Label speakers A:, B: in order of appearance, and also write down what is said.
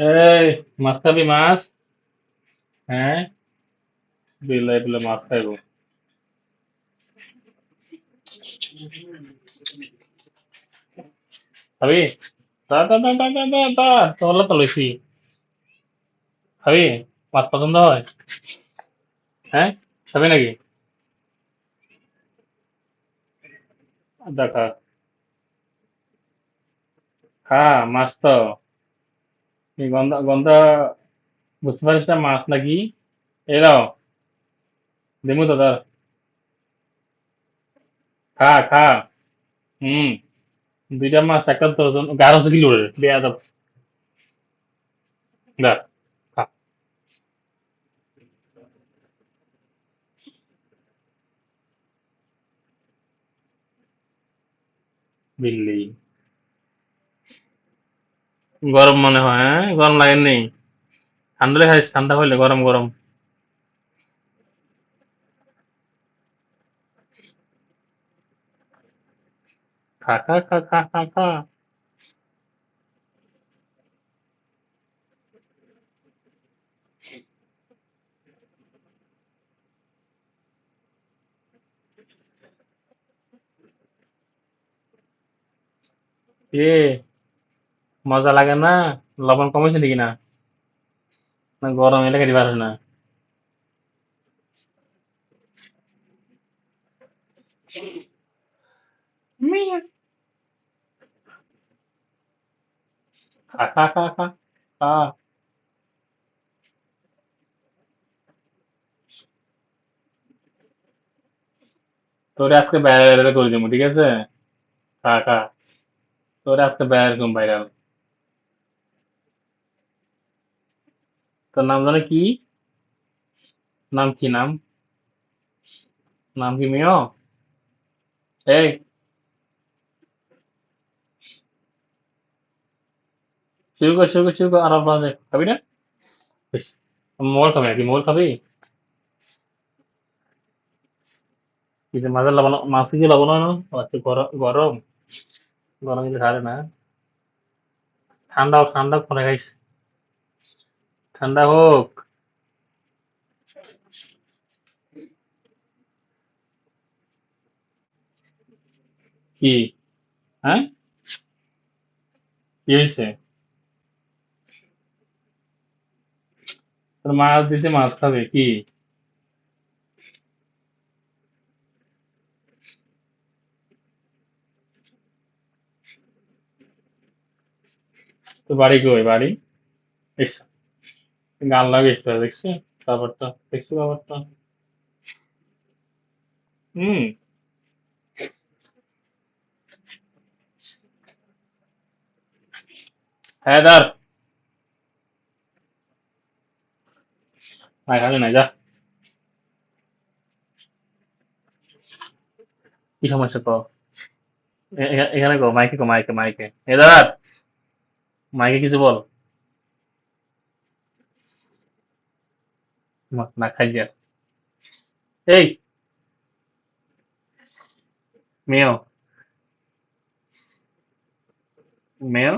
A: এই মাছ খাবি মাছ? হ্যাঁ, বিলাই বলে মাছ খাইবো। খাবি? তা তা তা তা তা তা তা তোলা তো লইছি। খাবি? মাছ পছন্দ হয়? হ্যাঁ, খাবি নাকি? দেখা খা মাছ তো এই গন্ধ গন্ধ বুঝতে পারিস না মাছ নাকি? এরাও দিমু তো ধর। খা খা। হুম, দুইটা মাছ একটা তো 1100 কিলো রে বেয়াদব। দেখ খা। বিল্লি গরম মনে হয়, হ্যাঁ গরম লাগে নেই। ঠান্ডা লেগে খাইস, ঠান্ডা হইলে গরম গরম। খা খা খা খা খা খা। এ মজা লাগে না? লবণ কমেছে নাকি না? না গরম এলে খেতে পারে না? মিয়া। খা খা খা খা খা। তোরে আজকে বাইরে করে দিব ঠিক আছে? খা খা। তোরে আজকে বাইরে একদম ভাইরাল। তোর নাম জানে কি? নাম কি নাম? নাম কি মিও? এই শুরু কর আরো বাজে খাবি না? বেশ, মোবাইল খাবি নাকি? মোবাইল খাবি? কিন্তু মাঝে লবণ মাছ কি লবণ হয় না? ও আচ্ছা, গরম গরম গরম কিন্তু খাবে না। ঠান্ডা ঠান্ডা পরে খাইস। ঠান্ডা হোক। কি? হ্যাঁ, কি হয়েছে? তোর মাছ দিছে মাছ খাবে কি? তোর বাড়ি কই বাড়ি? ইস, গান লাগে দেখছি ব্যাপারটা, দেখছি ব্যাপারটা। হুম। হ্যাঁ ধর। নাই খাবি না যা। কি সমস্যা তো? এখানে গো মাইকে গো মাইকে মাইকে এদার মাইকে কিছু বল। না খাই যা। এই মেয় মেয়